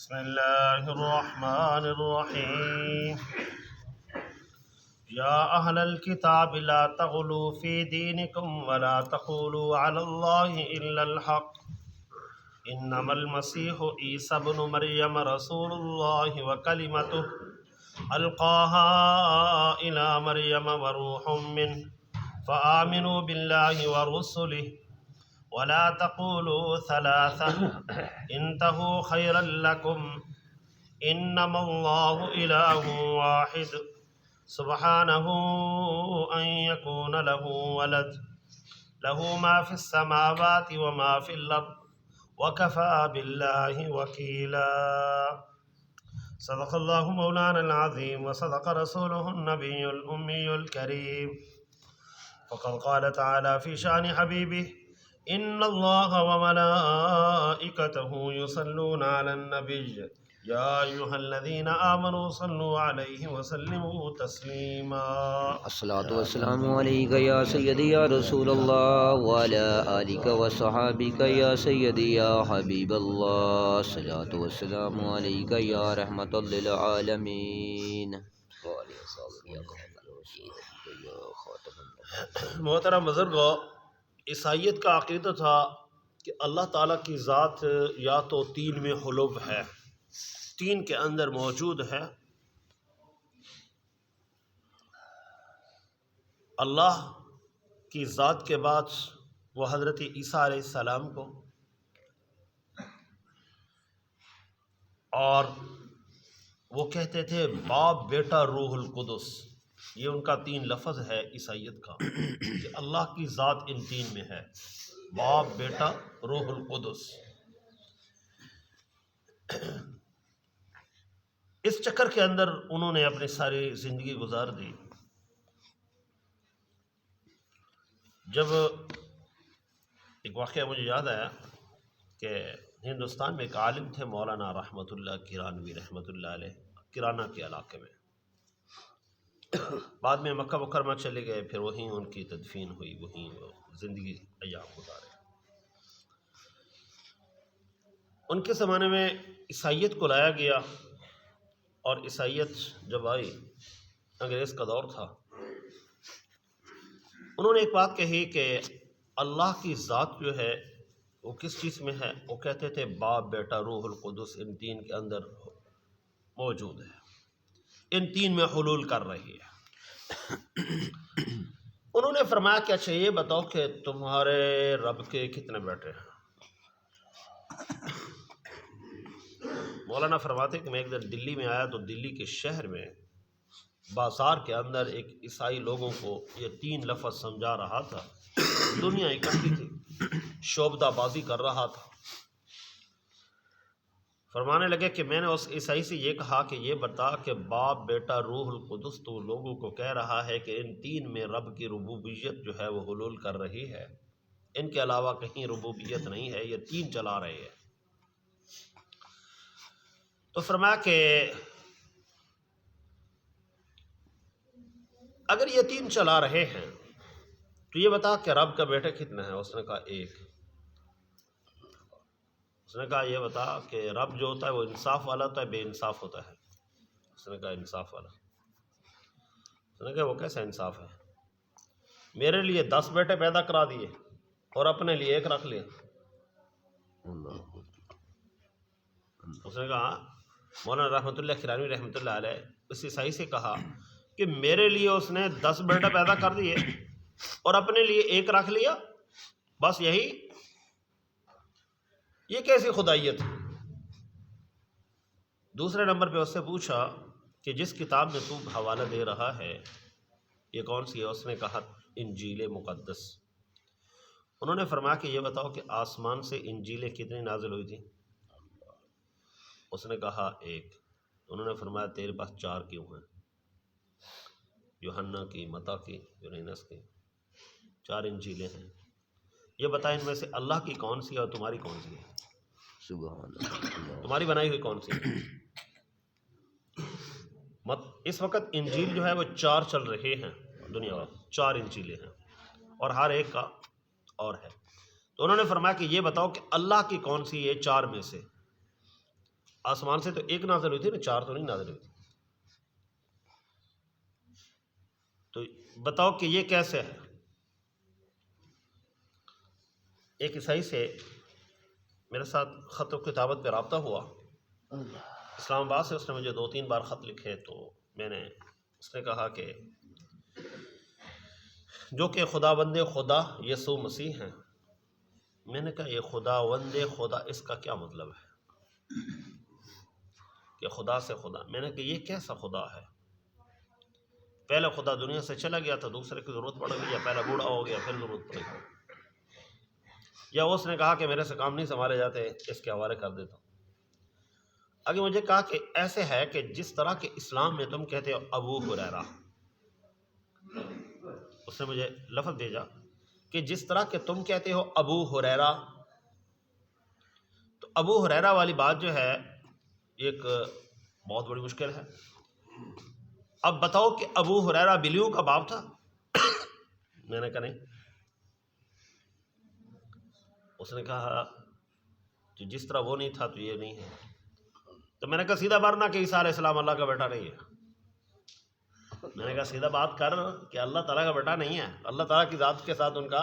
بسم الله الرحمن الرحيم يا أهل الكتاب لا تغلوا في دينكم ولا تقولوا على الله إلا الحق إنما المسيح عيسى ابن مريم رسول الله وكلمته ألقاها إلى مريم وروح منه فآمنوا بالله ورسله ولا تقولوا ثلاثة انتهوا خيرا لكم إنما الله إله واحد سبحانه أن يكون له ولد له ما في السماوات وما في الأرض وكفى بالله وكيلا صدق الله مولانا العظيم وصدق رسوله النبي الأمي الكريم فقد قال تعالى في شأن حبيبه إن الله وملائكته يصلون على النبي يا أيها الذين آمنوا صلوا عليه وسلموا تسليما الصلاة والسلام عليك يا سيدي يا رسول الله وعلى آلك وصحابك يا سيدي يا حبيب الله الصلاة والسلام عليك يا رحمة للعالمين محترم بزرگو، عیسائیت کا عقیدہ تھا کہ اللہ تعالیٰ کی ذات یا تو تین میں حلو ہے، تین کے اندر موجود ہے۔ اللہ کی ذات کے بعد وہ حضرت عیسیٰ علیہ السلام کو اور وہ کہتے تھے باپ بیٹا روح القدس، یہ ان کا تین لفظ ہے عیسائیت کا کہ اللہ کی ذات ان تین میں ہے، باپ بیٹا روح القدس۔ اس چکر کے اندر انہوں نے اپنی ساری زندگی گزار دی۔ جب ایک واقعہ مجھے یاد آیا کہ ہندوستان میں ایک عالم تھے مولانا رحمۃ اللہ کرانوی رحمۃ اللہ علیہ، کرانہ کے علاقے میں، بعد میں مکہ مکرمہ چلے گئے، پھر وہیں ان کی تدفین ہوئی، وہیں وہ زندگی ایام گزارے۔ ان کے زمانے میں عیسائیت کو لایا گیا، اور عیسائیت جب آئی، انگریز کا دور تھا، انہوں نے ایک بات کہی کہ اللہ کی ذات جو ہے وہ کس چیز میں ہے؟ وہ کہتے تھے باپ بیٹا روح القدس ان تین کے اندر موجود ہے، ان تین میں حلول کر رہی ہے۔ انہوں نے فرمایا کہ اچھا یہ بتاؤ کہ تمہارے رب کے کتنے بیٹے ہیں؟ مولانا فرماتے کہ میں ایک دن دلی میں آیا تو دلی کے شہر میں بازار کے اندر ایک عیسائی لوگوں کو یہ تین لفظ سمجھا رہا تھا، دنیا اکٹھی تھی، شعبدہ بازی کر رہا تھا۔ فرمانے لگے کہ میں نے اس عیسائی سے یہ کہا کہ یہ بتا کہ باپ بیٹا روح القدس تو لوگوں کو کہہ رہا ہے کہ ان تین میں رب کی ربوبیت جو ہے وہ حلول کر رہی ہے، ان کے علاوہ کہیں ربوبیت نہیں ہے، یہ تین چلا رہے ہیں۔ تو فرمایا کہ اگر یہ تین چلا رہے ہیں تو یہ بتا کہ رب کا بیٹا کتنا ہے؟ اس نے کہا ایک۔ اس نے کہا یہ بتا کہ رب جو ہوتا ہے وہ انصاف والا ہوتا ہے بے انصاف ہوتا ہے؟ اس نے کہا انصاف والا۔ اس نے کہا وہ کیسا انصاف ہے؟ میرے لیے 10 بیٹے پیدا کرا دیے اور اپنے لیے ایک رکھ لیا۔ اس نے کہا مولانا رحمۃ اللہ کرانوی رحمۃ اللہ علیہ اس عیسائی سے کہا کہ میرے لیے اس نے 10 بیٹے پیدا کر دیے اور اپنے لیے ایک رکھ لیا، بس یہی؟ یہ کیسی خدائیت؟ دوسرے نمبر پہ اس سے پوچھا کہ جس کتاب میں تو حوالہ دے رہا ہے یہ کون سی ہے؟ اس نے کہا انجیل مقدس۔ انہوں نے فرمایا کہ یہ بتاؤ کہ آسمان سے انجیلیں کتنی نازل ہوئی تھی؟ اس نے کہا ایک۔ انہوں نے فرمایا تیرے پاس 4 کیوں ہیں؟ یوحنا کی، متی کی، یونینس کی، 4 انجیلیں ہیں۔ یہ بتا ان میں سے اللہ کی کون سی ہے اور تمہاری کون سی ہے؟ سبحان اللہ۔ تمہاری بنائی ہوئی کون سی ہے؟ اس وقت انجیل جو ہے وہ 4 چل رہے ہیں دنیا میں، 4 انجیلیں ہیں اور ہر ایک کا اور ہے۔ تو انہوں نے فرمایا کہ یہ بتاؤ کہ اللہ کی کون سی ہے 4 میں سے؟ آسمان سے تو ایک نازل ہوئی تھی نا، 4 تو نہیں نازل ہوئی تھی. تو بتاؤ کہ یہ کیسے ہے؟ ایک عیسائی سے میرے ساتھ خط و کتابت پہ رابطہ ہوا، اسلام آباد سے. اس نے مجھے 2-3 بار خط لکھے. تو اس نے کہا کہ جو کہ خدا بندے خدا یسوع مسیح ہیں. میں نے کہا یہ خدا وندے خدا، اس کا کیا مطلب ہے کہ خدا سے خدا؟ میں نے کہا یہ کیسا خدا ہے؟ پہلا خدا دنیا سے چلا گیا تھا، دوسرے کی ضرورت پڑ گئی، یا پہلا بوڑھا ہو گیا پھر ضرورت پڑ گئی، یا اس نے کہا کہ میرے سے کام نہیں سنبھالے جاتے، اس کے حوالے کر دیتا ہوں. آگے مجھے کہا کہ ایسے ہے کہ جس طرح کے اسلام میں تم کہتے ہو ابو ہریرہ، اس نے مجھے لفظ بھیجا کہ جس طرح کہ تم کہتے ہو ابو ہریرہ، تو ابو ہریرہ والی بات جو ہے ایک بہت بڑی مشکل ہے. اب بتاؤ کہ ابو ہریرہ بلیوں کا باپ تھا؟ میں نے کہا نہیں. اس نے کہا کہ جس طرح وہ نہیں تھا تو یہ نہیں ہے. تو میں نے کہا سیدھا مارنا کہ عیسیٰ علیہ السلام اللہ کا بیٹا نہیں ہے. میں نے کہا سیدھا بات کر کہ اللہ تعالیٰ کا بیٹا نہیں ہے. اللہ تعالیٰ کی ذات کے ساتھ ان کا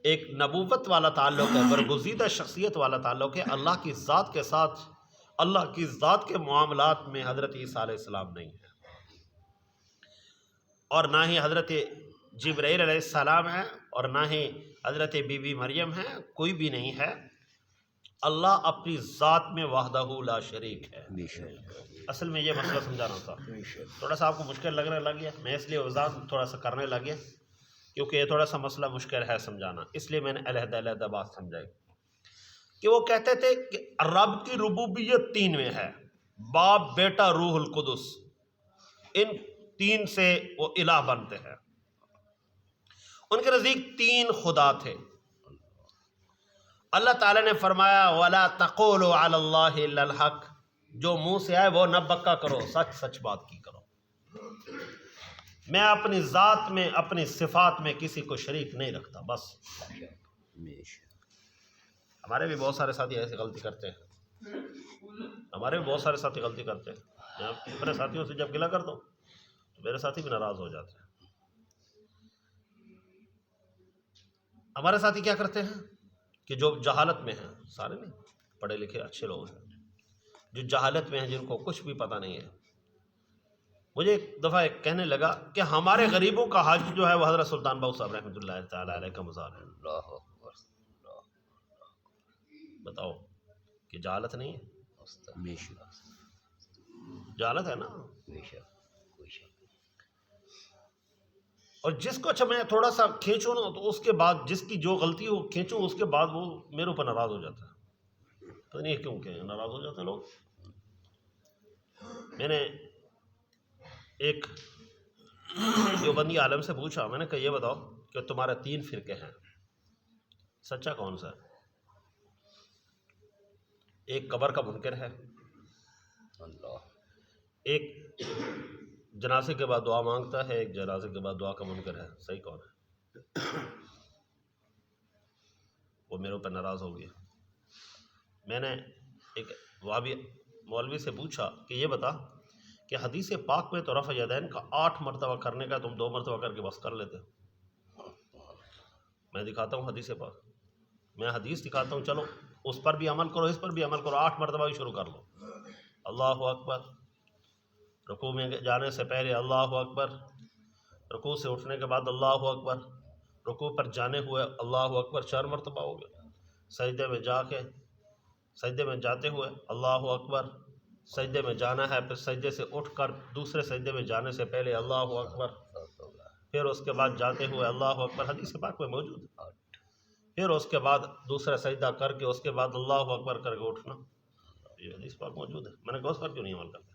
ایک نبوت والا تعلق ہے، برگزیدہ شخصیت والا تعلق ہے. اللہ کی ذات کے ساتھ، اللہ کی ذات کے معاملات میں حضرت عیسیٰ علیہ السلام نہیں ہے، اور نہ ہی حضرت جبرائیل علیہ السلام ہے، اور نہ ہی حضرت بی بی مریم ہے. کوئی بھی نہیں ہے. اللہ اپنی ذات میں وحدہ لا شریک ہے. اصل میں یہ مسئلہ سمجھانا تھا. تھوڑا سا آپ کو مشکل لگنے لگ گیا، میں اس لیے وضاحت تھوڑا سا کرنے لگ گیا کیونکہ یہ تھوڑا سا مسئلہ مشکل ہے سمجھانا، اس لیے میں نے علیحدہ علیحدہ بات سمجھائی. کہ وہ کہتے تھے کہ رب کی ربوبیت 3 میں ہے، باپ بیٹا روح القدس، ان 3 سے وہ الہ بنتے ہیں. ان کے نزدیک 3 خدا تھے. اللہ تعالیٰ نے فرمایا وَلَا تَقُولُوا عَلَى اللَّهِ إِلَّا الْحَقَّ، جو منہ سے آئے وہ نہ بکا کرو، سچ سچ بات کی کرو. میں اپنی ذات میں، اپنی صفات میں کسی کو شریک نہیں رکھتا. بس ہمارے بھی بہت سارے ساتھی ایسی غلطی کرتے ہیں، ہمارے بھی بہت سارے ساتھی غلطی کرتے ہیں. میں اپنے ساتھیوں سے جب گلہ کرتا ہوں تو میرے ساتھی بھی ناراض ہو جاتے ہیں. ہمارے ساتھی کیا کرتے ہیں کہ جو جہالت میں ہیں، سارے نہیں، پڑھے لکھے اچھے لوگ ہیں، جو جہالت میں ہیں، جن کو کچھ بھی پتہ نہیں ہے. مجھے ایک دفعہ ایک کہنے لگا کہ ہمارے غریبوں کا حج جو ہے وہ حضرت سلطان باؤ صاحب رحمۃ اللہ تعالیٰ علیہ کا مزار ہے. بتاؤ کہ جہالت نہیں ہے؟ جہالت ہے نا. اور جس کو اچھا میں تھوڑا سا کھینچوں نا تو اس کے بعد جس کی جو غلطی ہو کھینچوں، اس کے بعد وہ میرے اوپر ناراض ہو جاتا ہے. پتہ نہیں کیوں کہ ناراض ہو جاتے ہیں لوگ. میں نے ایک دیوبندی عالم سے پوچھا، میں نے کہا یہ بتاؤ کہ تمہارے 3 فرقے ہیں، سچا کون سا ہے؟ ایک قبر کا منکر ہے، ایک جنازے کے بعد دعا مانگتا ہے، ایک جنازے کے بعد دعا کا منکر ہے. صحیح کون ہے؟ وہ میرے اوپر ناراض ہو گیا. میں نے ایک وہابی مولوی سے پوچھا کہ یہ بتا کہ حدیث پاک میں تو رفع یدین کا 8 مرتبہ کرنے کا، تم 2 مرتبہ کر کے بس کر لیتے ہو. میں دکھاتا ہوں حدیث پاک، میں حدیث دکھاتا ہوں، چلو اس پر بھی عمل کرو، اس پر بھی عمل کرو. 8 مرتبہ بھی شروع کر لو. اللہ اکبر، رکوع میں جانے سے پہلے اللہ اکبر، رکوع سے اٹھنے کے بعد اللہ اکبر، رکوع پر جانے ہوئے اللہ اکبر 4 مرتبہ ہو گیا. سجدے میں جا کے، سجدے میں جاتے ہوئے اللہ اکبر، سجدے میں جانا ہے، پھر سجدے سے اٹھ کر دوسرے سجدے میں جانے سے پہلے اللہ اکبر، پھر اس کے بعد جاتے ہوئے اللہ اکبر، حدیث پاک میں موجود ہے. پھر اس کے بعد دوسرا سجدہ کر کے اس کے بعد اللہ اکبر کر کے اٹھنا، یہ حدیث پاک موجود ہے. میں نے کہا اس پر کیوں نہیں عمل کرتے؟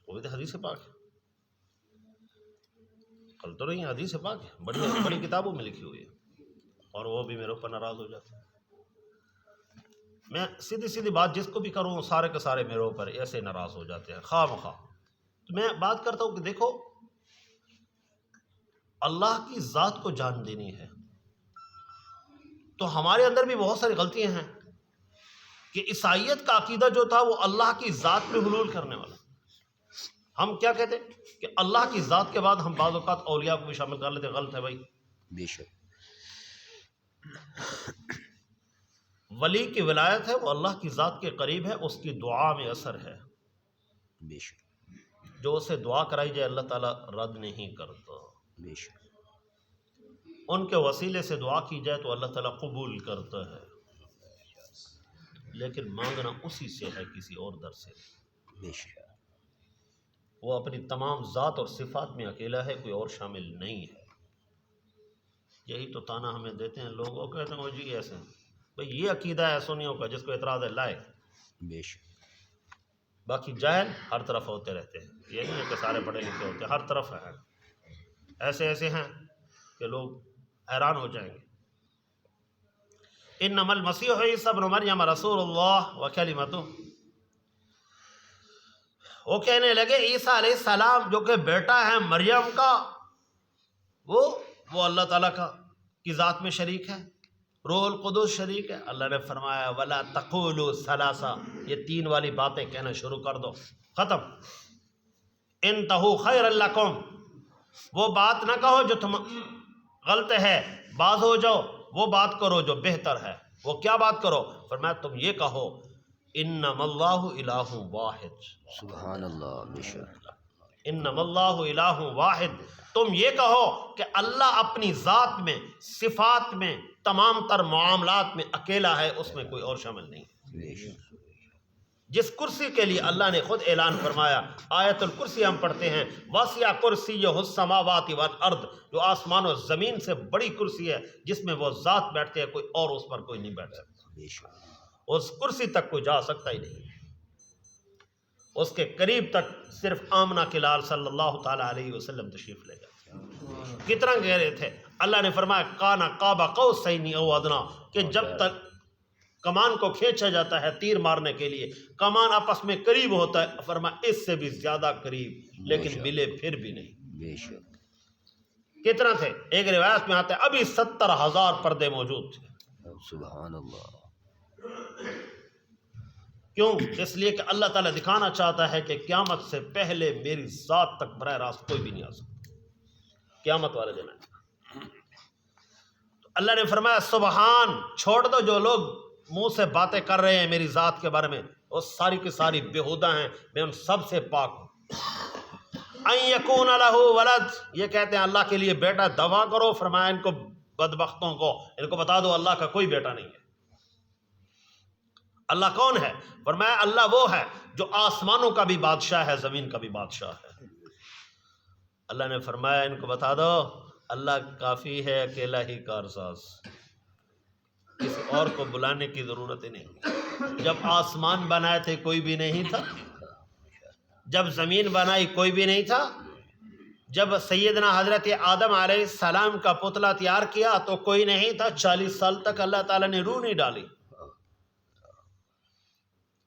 وہ بھی تو حدیث پاک ہے. کل تو نہیں، حدیث پاک ہے، بڑی بڑی کتابوں میں لکھی ہوئی ہے، اور وہ بھی میرے اوپر ناراض ہو جاتے ہیں. میں سیدھی سیدھی بات جس کو بھی کروں، سارے کے سارے میرے اوپر ایسے ناراض ہو جاتے ہیں خواہ مخواہ. تو میں بات کرتا ہوں کہ دیکھو اللہ کی ذات کو جان دینی ہے، تو ہمارے اندر بھی بہت ساری غلطیاں ہیں. کہ عیسائیت کا عقیدہ جو تھا وہ اللہ کی ذات میں حلول کرنے والا. ہم کیا کہتے کہ اللہ کی ذات کے بعد ہم بعض اوقات اولیاء کو بھی شامل کر لیتے. غلط ہے بھائی. بے شک. ولی کی ولایت ہے وہ اللہ کی ذات کے قریب ہے، اس کی دعا میں اثر ہے. بے شک. جو اسے دعا کرائی جائے اللہ تعالیٰ رد نہیں کرتا. بے شک. ان کے وسیلے سے دعا کی جائے تو اللہ تعالیٰ قبول کرتا ہے، لیکن مانگنا اسی سے ہے، کسی اور در سے. بے شک. وہ اپنی تمام ذات اور صفات میں اکیلا ہے، کوئی اور شامل نہیں ہے. یہی تو تانا ہمیں دیتے ہیں لوگ. وہ کہتے ہیں وہ جی ایسے ہیں. بھئی یہ عقیدہ ہے سنیوں کا، جس کو اعتراض ہے لائے. بے شک. باقی جاہل ہر طرف ہوتے رہتے ہیں. یہ نہیں ہے کہ سارے پڑھے لکھے ہوتے ہیں، ہر طرف ہیں. ایسے ایسے ہیں کہ لوگ حیران ہو جائیں گے. انما المسیح عیسی ابن مریم رسول اللہ وکلمتہ. وہ کہنے لگے عیسیٰ علیہ السلام جو کہ بیٹا ہے مریم کا، وہ اللہ تعالیٰ کی ذات میں شریک ہے، روح القدس شریک ہے. اللہ نے فرمایا ولا تقولوا ثلاثہ، یہ 3 والی باتیں کہنا شروع کر دو، ختم. انتہوا خیر لکم، وہ بات نہ کہو جو تم غلط ہے، باز ہو جاؤ، وہ بات کرو جو بہتر ہے. وہ کیا بات کرو؟ فرمایا تم یہ کہو انما اللہ الہ واحد. سبحان اللہ. بے شک. انما اللہ الہ واحد. تم یہ کہو کہ اللہ اپنی ذات میں، صفات میں، تمام تر معاملات میں اکیلا ہے، اس میں کوئی اور شامل نہیں. بے شک. جس کرسی کے لیے اللہ نے خود اعلان فرمایا، آیت الکرسی ہم پڑھتے ہیں، وسع کرسیہ السماوات والارض، جو آسمان و زمین سے بڑی کرسی ہے، جس میں وہ ذات بیٹھتے ہیں، کوئی اور اس پر کوئی نہیں بیٹھ سکتا. بے شک. اس کرسی تک کوئی جا سکتا ہی نہیں. اس کے قریب تک صرف آمنہ کے لال صلی اللہ تعالیٰ علیہ وسلم تشریف لے گئے. کتنا گہرے تھے؟ اللہ نے فرمایا کان قاب قوسین او ادنیٰ، کہ جب تک کمان کو کھینچا جاتا ہے تیر مارنے کے لیے، کمان آپس میں قریب ہوتا ہے، فرمایا اس سے بھی زیادہ قریب، لیکن ملے پھر بھی نہیں. بے شک. کتنا تھے؟ ایک روایت میں آتا ہے ابھی 70,000 پردے موجود تھے. سبحان اللہ. کیوں؟ اس لیے کہ اللہ تعالیٰ دکھانا چاہتا ہے کہ قیامت سے پہلے میری ذات تک براہ راست کوئی بھی نہیں آ سکتا قیامت والے دن. تو اللہ نے فرمایا سبحان، چھوڑ دو جو لوگ منہ سے باتیں کر رہے ہیں میری ذات کے بارے میں، وہ ساری کی ساری بےہودہ ہیں، میں ان سب سے پاک ہوں. ان یکون لہ ولد، یہ کہتے ہیں اللہ کے لیے بیٹا دعویٰ کرو. فرمایا ان کو بدبختوں کو ان کو بتا دو اللہ کا کوئی بیٹا نہیں ہے. اللہ کون ہے؟ فرمایا اللہ وہ ہے جو آسمانوں کا بھی بادشاہ ہے، زمین کا بھی بادشاہ ہے. اللہ نے فرمایا ان کو بتا دو اللہ کافی ہے، اکیلا ہی کارساز، کسی اور کو بلانے کی ضرورت ہی نہیں. جب آسمان بنائے تھے کوئی بھی نہیں تھا، جب زمین بنائی کوئی بھی نہیں تھا، جب سیدنا حضرت آدم علیہ السلام کا پتلا تیار کیا تو کوئی نہیں تھا. 40 سال تک اللہ تعالیٰ نے روح نہیں ڈالی.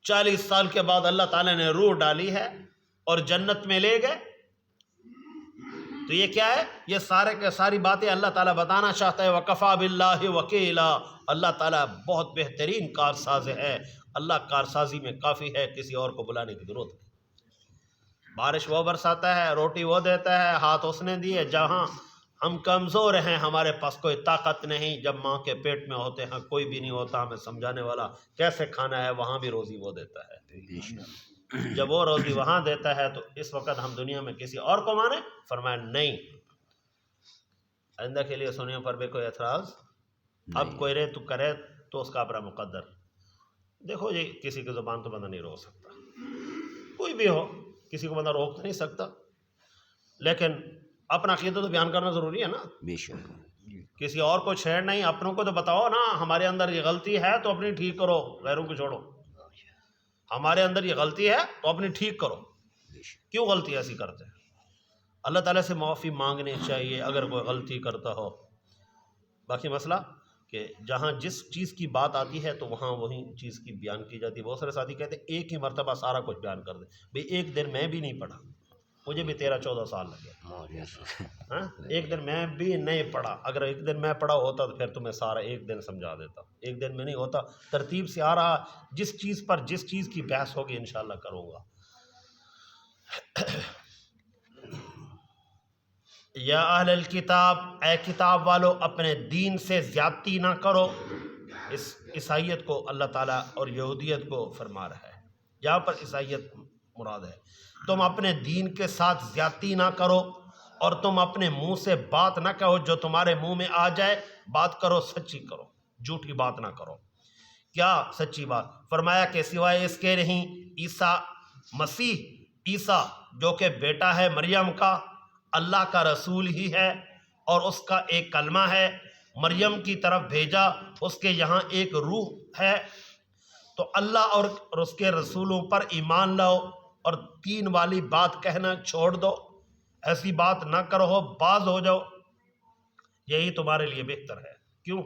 40 سال کے بعد اللہ تعالیٰ نے روح ڈالی ہے اور جنت میں لے گئے. تو یہ کیا ہے؟ یہ سارے کے ساری باتیں اللہ تعالیٰ بتانا چاہتا ہے وَكَفَى بِاللَّهِ وَكِيلًا. اللہ تعالیٰ بہت بہترین کارساز ہے، اللہ کارسازی میں کافی ہے، کسی اور کو بلانے کی ضرورت نہیں. بارش وہ برساتا ہے، روٹی وہ دیتا ہے، ہاتھ اس نے دیے. جہاں ہم کمزور ہیں، ہمارے پاس کوئی طاقت نہیں، جب ماں کے پیٹ میں ہوتے ہیں کوئی بھی نہیں ہوتا ہمیں سمجھانے والا کیسے کھانا ہے، وہاں بھی روزی وہ دیتا ہے. جب وہ روزی وہاں دیتا ہے تو اس وقت ہم دنیا میں کسی اور کو مانے؟ فرمایا نہیں. آئندہ کے لیے سنیوں پر بھی کوئی اعتراض اب کوئی رے تو کرے تو اس کا اپنا مقدر. دیکھو جی کسی کی زبان تو بندہ نہیں روک سکتا، کوئی بھی ہو کسی کو بندہ روک تو نہیں سکتا، لیکن اپنا عقیدہ تو بیان کرنا ضروری ہے نا. بے شک. کسی اور کو چھیڑ نہیں، اپنوں کو تو بتاؤ نا ہمارے اندر یہ غلطی ہے تو اپنی ٹھیک کرو، غیروں کو چھوڑو. ہمارے اندر یہ غلطی ہے تو اپنی ٹھیک کرو. کیوں غلطی ایسی کرتے ہیں؟ اللہ تعالیٰ سے معافی مانگنی چاہیے اگر کوئی غلطی کرتا ہو. باقی مسئلہ کہ جہاں جس چیز کی بات آتی ہے تو وہاں وہی چیز کی بیان کی جاتی ہے. بہت سارے ساتھی کہتے ہیں ایک ہی مرتبہ سارا کچھ بیان کر دیں. بھئی ایک دن میں بھی نہیں پڑھا، مجھے بھی 13-14 سال لگے. ہاں ایک دن میں بھی نہیں پڑھا. اگر ایک دن میں پڑھا ہوتا تو پھر تمہیں سارا ایک دن سمجھا دیتا. ایک دن میں نہیں ہوتا, ترتیب سے آ رہا. جس چیز پر جس چیز کی بحث ہوگی انشاءاللہ کروں گا. یا اہل الکتاب, اے کتاب والو, اپنے دین سے زیادتی نہ کرو. اس عیسائیت کو اللہ تعالیٰ اور یہودیت کو فرما رہا ہے. یہاں پر عیسائیت مراد ہے. تم اپنے دین کے ساتھ زیادتی نہ کرو, اور تم اپنے منہ سے بات نہ کہو جو تمہارے منہ میں آ جائے. بات کرو سچی کرو, جھوٹی بات نہ کرو. کیا سچی بات؟ فرمایا کہ سوائے اس کے نہیں. عیسیٰ مسیح, عیسیٰ جو کہ بیٹا ہے مریم کا, اللہ کا رسول ہی ہے اور اس کا ایک کلمہ ہے. مریم کی طرف بھیجا, اس کے یہاں ایک روح ہے. تو اللہ اور اس کے رسولوں پر ایمان لاؤ اور تین والی بات کہنا چھوڑ دو. ایسی بات نہ کرو, باز ہو جاؤ, یہی تمہارے لیے بہتر ہے. کیوں؟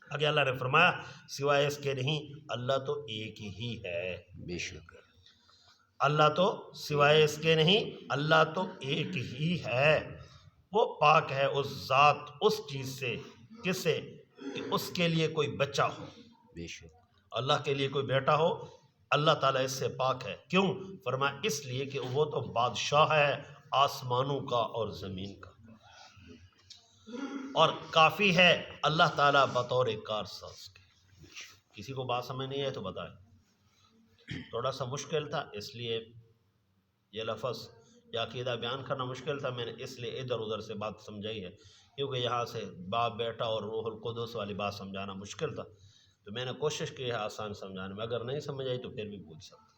آگے اللہ نے فرمایا سوائے اس کے نہیں, اللہ تو ایک ہی ہے. بے شک اللہ تو سوائے اس کے نہیں, اللہ تو ایک ہی ہے. وہ پاک ہے اس ذات, اس چیز سے, کس سے؟ کہ اس کے لیے کوئی بچہ ہو. بے شک اللہ کے لیے کوئی بیٹا ہو, اللہ تعالیٰ اس سے پاک ہے. کیوں؟ فرمایا اس لیے کہ وہ تو بادشاہ ہے آسمانوں کا اور زمین کا, اور کافی ہے اللہ تعالیٰ بطور کارساز کے. کسی کو بات سمجھ نہیں ہے تو بتائیں. تھوڑا سا مشکل تھا, اس لیے یہ لفظ یا عقیدہ بیان کرنا مشکل تھا. میں نے اس لیے ادھر ادھر سے بات سمجھائی ہے, کیونکہ یہاں سے باپ بیٹا اور روح القدس والی بات سمجھانا مشکل تھا. تو میں نے کوشش کی ہے آسان سمجھانے میں. اگر نہیں سمجھ آئی تو پھر بھی پوچھ سکتا.